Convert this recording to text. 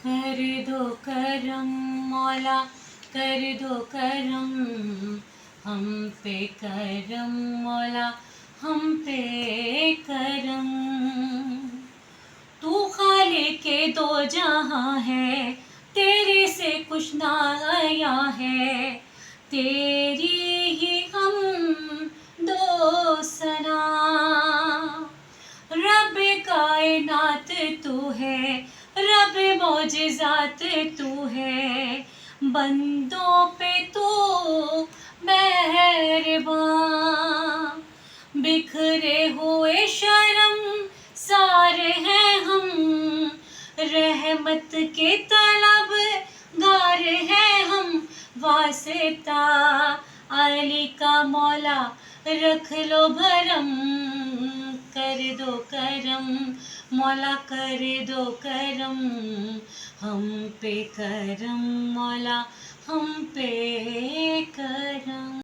कर दो करम मौला, कर दो करम, हम पे करम मौला, हम पे करम। तू खालिके दो जहां है, तेरे से कुछ ना आया है, तेरी ही हम दो सना। रब कायनात तू है, रब मौजिज़ात तू है, बंदों पे तू मेहरबान। बिखरे हुए शर्म सारे हैं हम, रहमत के तलब गार हैं हम, वास्ता अली का मौला रख लो भरम। कर दो करम मौला, कर दो करम, हम पे करम मौला, हम पे